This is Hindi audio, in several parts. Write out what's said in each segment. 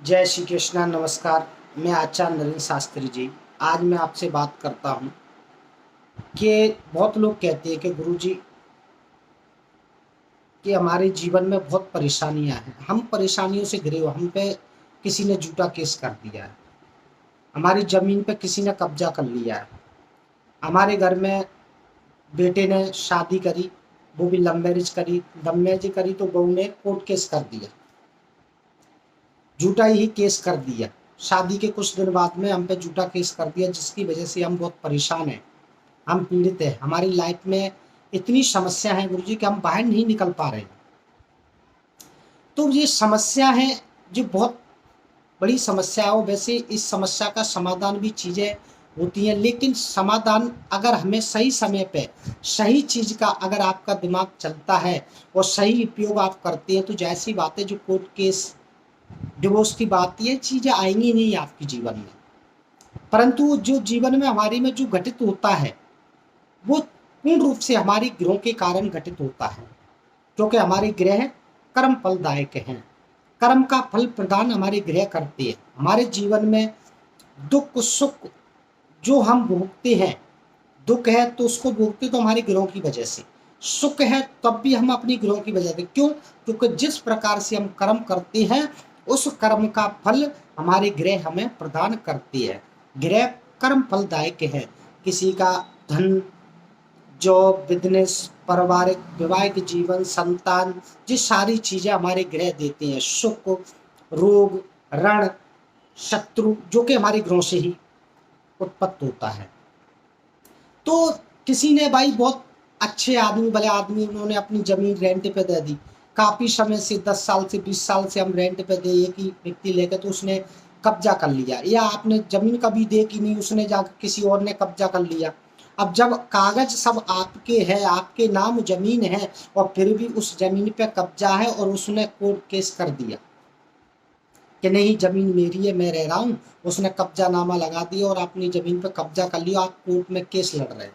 जय श्री कृष्णा। नमस्कार। मैं आचार्य नरेंद्र शास्त्री जी। आज मैं आपसे बात करता हूँ कि बहुत लोग कहते हैं कि गुरुजी कि हमारे जीवन में बहुत परेशानियाँ हैं, हम परेशानियों से घिरे हुए, हम पे किसी ने झूठा केस कर दिया है, हमारी ज़मीन पे किसी ने कब्जा कर लिया है, हमारे घर में बेटे ने शादी करी, वो भी लव मैरिज करी, लव मैरिज करी तो बहू ने कोर्ट केस कर दिया, झूठा ही केस कर दिया। शादी के कुछ दिन बाद में हम पे झूठा केस कर दिया, जिसकी वजह से हम बहुत परेशान हैं, हम पीड़ित हैं। हमारी लाइफ में इतनी समस्या है गुरुजी कि हम बाहर नहीं निकल पा रहे हैं। तो ये समस्या है, जो बहुत बड़ी समस्या है। वैसे इस समस्या का समाधान भी चीज़ें होती हैं, लेकिन समाधान अगर हमें सही समय पे सही चीज़ का अगर आपका दिमाग चलता है और सही उपयोग आप करते हैं, तो जैसी बातें जो कोर्ट केस डिवोर्स की बात, ये चीज़ें आएंगी नहीं आपके जीवन में। परंतु जो जीवन में हमारे में जो घटित होता है, वो पूर्ण रूप से हमारे ग्रहों के कारण घटित होता है, क्योंकि हमारे ग्रह कर्म फलदायक हैं। कर्म का फल प्रदान हमारे ग्रह करते हैं। हमारे जीवन में दुख सुख जो हम भोगते हैं, दुख है तो उसको भोगते तो हमारे ग्रहों की वजह से, सुख है तब भी हम अपनी ग्रहों की वजह से। क्यों? क्योंकि जिस प्रकार से हम कर्म करते हैं, उस कर्म का फल हमारे ग्रह हमें प्रदान करते हैं। ग्रह कर्म फलदायक है। किसी का धन, जॉब, बिजनेस, पारिवारिक, वैवाहिक जीवन, संतान, ये सारी चीजें हमारे ग्रह देते हैं। सुख, रोग, ऋण, शत्रु, जो कि हमारे ग्रहों से ही उत्पत्त होता है। तो किसी ने भाई बहुत अच्छे आदमी, भले आदमी, उन्होंने अपनी जमीन रेंट पे दे दी। काफी समय से 10 साल से 20 साल से हम रेंट पे दे, एक ही व्यक्ति लेकर, तो उसने कब्जा कर लिया, या आपने जमीन कभी देखी नहीं, उसने जाकर किसी और ने कब्जा कर लिया। अब जब कागज सब आपके है, आपके नाम जमीन है, और फिर भी उस जमीन पे कब्जा है, और उसने कोर्ट केस कर दिया कि नहीं जमीन मेरी है, मैं रह रहा हूँ, उसने कब्जा नामा लगा दिया और अपनी जमीन पे कब्जा कर लिया। आप कोर्ट में केस लड़ रहे हैं,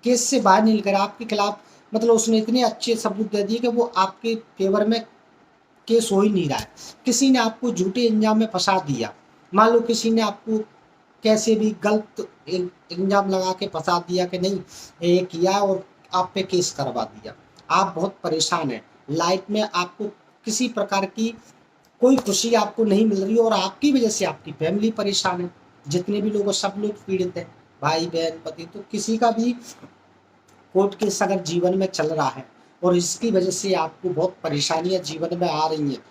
केस से बाहर नहीं निकल, आपके खिलाफ, मतलब उसने इतने अच्छे सबूत दे दिए कि वो आपके फेवर में केस हो ही नहीं रहा है। किसी ने आपको झूठे इल्जाम में फंसा दिया, मान लो किसी ने आपको कैसे भी गलत इल्जाम लगा के फंसा दिया कि नहीं ये किया, और आप पे केस करवा दिया। आप बहुत परेशान हैं, लाइफ में आपको किसी प्रकार की कोई खुशी आपको नहीं मिल रही, और आपकी वजह से आपकी फैमिली परेशान है। जितने भी लोग हैं, सब लोग पीड़ित हैं, भाई बहन पति। तो किसी का भी कोर्ट केस अगर जीवन में चल रहा है और इसकी वजह से आपको बहुत परेशानियां जीवन में आ रही हैं,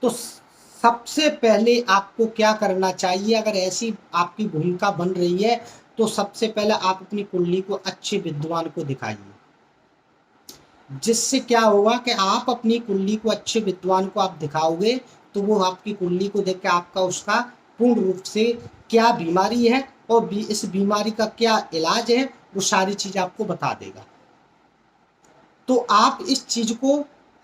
तो सबसे पहले आपको क्या करना चाहिए? अगर ऐसी आपकी भूमिका बन रही है, तो सबसे पहले आप अपनी कुंडली को अच्छे विद्वान को दिखाइए। जिससे क्या होगा कि आप अपनी कुंडली को अच्छे विद्वान को आप दिखाओगे, तो वो आपकी कुंडली को देख के आपका उसका पूर्ण रूप से क्या बीमारी है और इस बीमारी का क्या इलाज है, वो सारी चीज आपको बता देगा। तो आप इस चीज को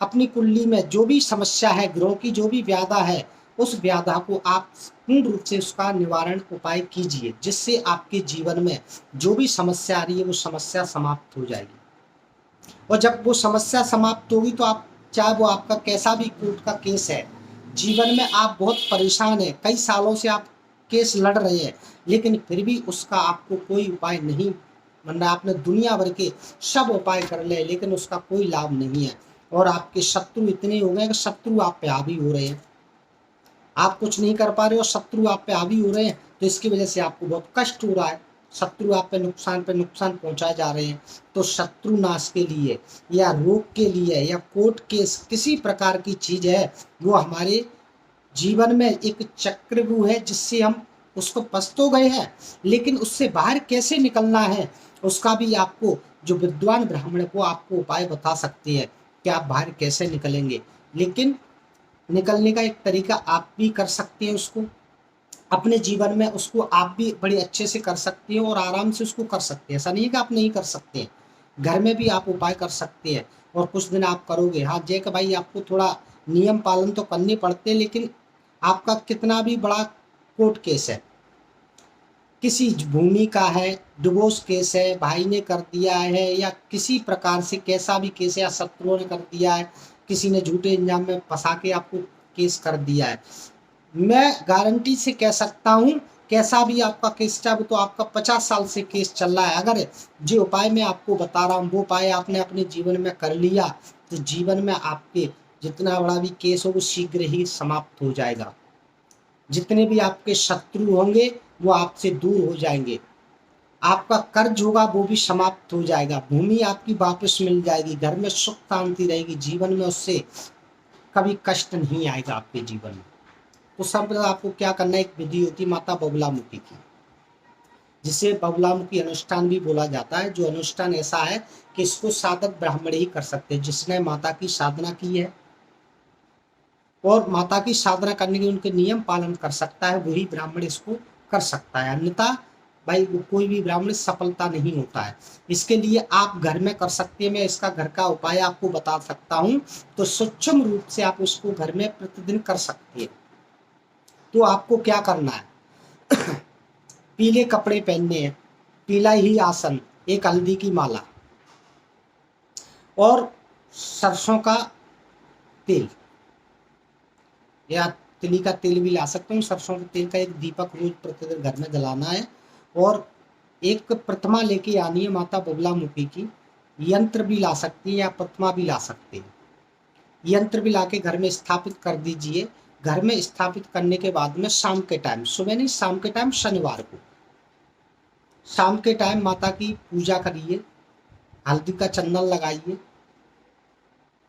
अपनी कुंडली में जो भी समस्या है, ग्रहों की जो भी व्याधा है, उस व्याधा को आप पूर्ण रूप से उसका निवारण उपाय कीजिए, जिससे आपके जीवन में जो भी समस्या आ रही है वो समस्या समाप्त हो जाएगी। और जब वो समस्या समाप्त होगी, तो आप, चाहे वो आपका कैसा भी कोर्ट का केस है, जीवन में आप बहुत परेशान हैं, कई सालों से आप केस लड़ रहे हैं, लेकिन फिर भी उसका आपको कोई उपाय नहीं बन रहा। आपने दुनिया भर के सब उपाय कर ले, लेकिन उसका कोई लाभ नहीं है, और आपके शत्रु इतने हो गए कि शत्रु आप पे हावी हो रहे हैं। आप कुछ नहीं कर पा रहे हो, शत्रु आप पे हावी हो रहे हैं, तो इसकी वजह से आपको बहुत कष्ट हो रहा है। शत्रु आप पे नुकसान पहुंचाए जा रहे हैं। तो शत्रु नाश के लिए, या रोग के लिए, या कोर्ट केस किसी प्रकार की चीज है, वो हमारे जीवन में एक चक्रव्यूह है, जिससे हम उसको फंस तो गए हैं, लेकिन उससे बाहर कैसे निकलना है, उसका भी आपको जो विद्वान ब्राह्मण है वो आपको उपाय बता सकते हैं कि आप बाहर कैसे निकलेंगे। लेकिन निकलने का एक तरीका आप भी कर सकते हैं, उसको अपने जीवन में उसको आप भी बड़े अच्छे से कर सकते हैं और आराम से उसको कर सकते हैं। ऐसा नहीं है कि आप नहीं कर सकते हैं, घर में भी आप उपाय कर सकते हैं, और कुछ दिन आप करोगे। हाँ, जय कि भाई आपको थोड़ा नियम पालन तो करने पड़ते हैं, लेकिन आपका कितना भी बड़ा कोर्ट केस है, किसी भूमि का है, डिवोर्स केस है, भाई ने कर दिया है, या किसी प्रकार से कैसा भी केस है, या शत्रुओं ने कर दिया है, किसी ने झूठे इल्जाम में फंसा के आपको केस कर दिया है। मैं गारंटी से कह सकता हूँ, कैसा भी आपका केस चाहे तो आपका 50 साल से केस चल रहा है, अगर जो उपाय मैं आपको बता रहा हूँ वो उपाय आपने अपने जीवन में कर लिया तो जीवन में आपके जितना बड़ा भी केस हो वो शीघ्र ही समाप्त हो जाएगा। जितने भी आपके शत्रु होंगे वो आपसे दूर हो जाएंगे, आपका कर्ज होगा वो भी समाप्त हो जाएगा, भूमि आपकी वापस मिल जाएगी, घर में सुख शांति रहेगी, जीवन में उससे कभी कष्ट नहीं आएगा आपके जीवन में। तो सब आपको क्या करना है, एक विधि होती माता बगुलामुखी की, जिसे बगुलामुखी अनुष्ठान भी बोला जाता है। जो अनुष्ठान ऐसा है कि इसको साधक ब्राह्मण ही कर सकते हैं, जिसने माता की साधना की है और माता की साधना करने के उनके नियम पालन कर सकता है, वही ब्राह्मण इसको कर सकता है, अन्यथा भाई कोई भी ब्राह्मण सफलता नहीं होता है। इसके लिए आप घर में कर सकते हैं, मैं इसका घर का उपाय आपको बता सकता हूँ, तो सूक्ष्म रूप से आप उसको घर में प्रतिदिन कर सकते हैं। तो आपको क्या करना है, पीले कपड़े पहनने हैं, पीला ही आसन, एक हल्दी की माला और सरसों का तेल या तिली का तेल भी ला सकते हूँ। सरसों के तेल का एक दीपक रोज प्रतिदिन घर में जलाना है और एक प्रतिमा लेके आनी है माता बगुलामुखी की। यंत्र भी ला सकती है या प्रतिमा भी ला सकते हैं। यंत्र भी लाके घर में स्थापित कर दीजिए। घर में स्थापित करने के बाद में शाम के टाइम, सुबह नहीं शाम के टाइम, शनिवार को शाम के टाइम माता की पूजा करिए, हल्दी का चंदन लगाइए,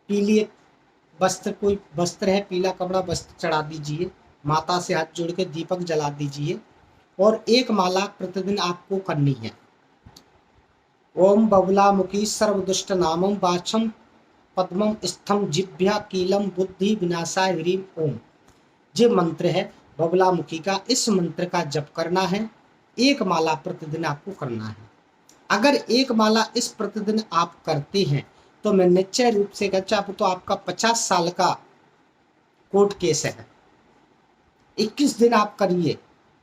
पीली वस्त्र, कोई वस्त्र है पीला कपड़ा वस्त्र चढ़ा दीजिए, माता से हाथ जोड़ के दीपक जला दीजिए और एक माला प्रतिदिन आपको करनी है। ओम बगुलामुखी सर्वदुष्ट नामम वाचम पद्मम स्थम जिभ्या कीलम बुद्धि विनाशाय ह्रीम ओम। ये मंत्र है बगुलामुखी का, इस मंत्र का जप करना है। एक माला प्रतिदिन आपको करना है। अगर एक माला इस प्रतिदिन आप करते हैं तो मैं निश्चय रूप से कहता हूं, तो आपका 50 साल का कोर्ट केस है। 21 दिन आप करिए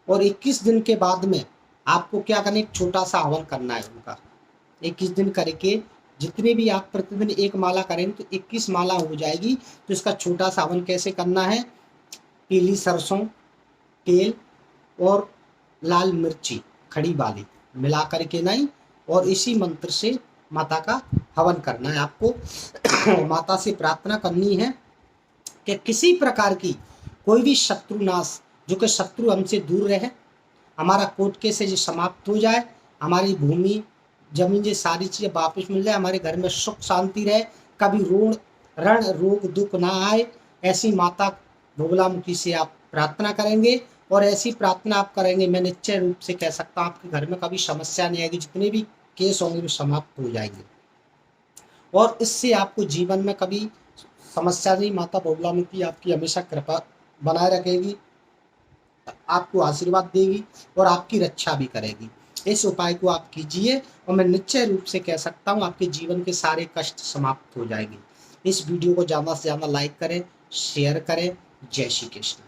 और 21 दिन के बाद में आपको क्या करना है, एक छोटा सा हवन करना है उनका। 21 दिन करके जितने भी आप प्रतिदिन एक माला करेंगे तो 21 माला हो जाएगी। तो इसका छोटा सा हवन कैसे करना है, पीली सरसों, तेल और लाल मिर्ची खड़ी वाली मिला करके नहीं, और इसी मंत्र से माता का हवन करना है आपको। माता से प्रार्थना करनी है कि किसी प्रकार की कोई भी शत्रु नाश, जो कि शत्रु हमसे दूर रहे, हमारा कोर्ट केस से जो समाप्त हो जाए, हमारी भूमि जमीन ये सारी चीज़ें वापस मिल जाए, हमारे घर में सुख शांति रहे, कभी ऋण रोग दुख ना आए। ऐसी माता बगुलामुखी से आप प्रार्थना करेंगे और ऐसी प्रार्थना आप करेंगे, मैं निश्चय रूप से कह सकता हूँ आपके घर में कभी समस्या नहीं आएगी, जितने भी केस होंगे वो समाप्त हो जाएंगे और इससे आपको जीवन में कभी समस्या नहीं। माता बगुलामुखी आपकी हमेशा कृपा बनाए रखेगी, आपको आशीर्वाद देगी और आपकी रक्षा भी करेगी। इस उपाय को आप कीजिए और मैं निश्चय रूप से कह सकता हूँ आपके जीवन के सारे कष्ट समाप्त हो जाएंगे। इस वीडियो को ज़्यादा से ज़्यादा लाइक करें, शेयर करें। जय श्री कृष्ण।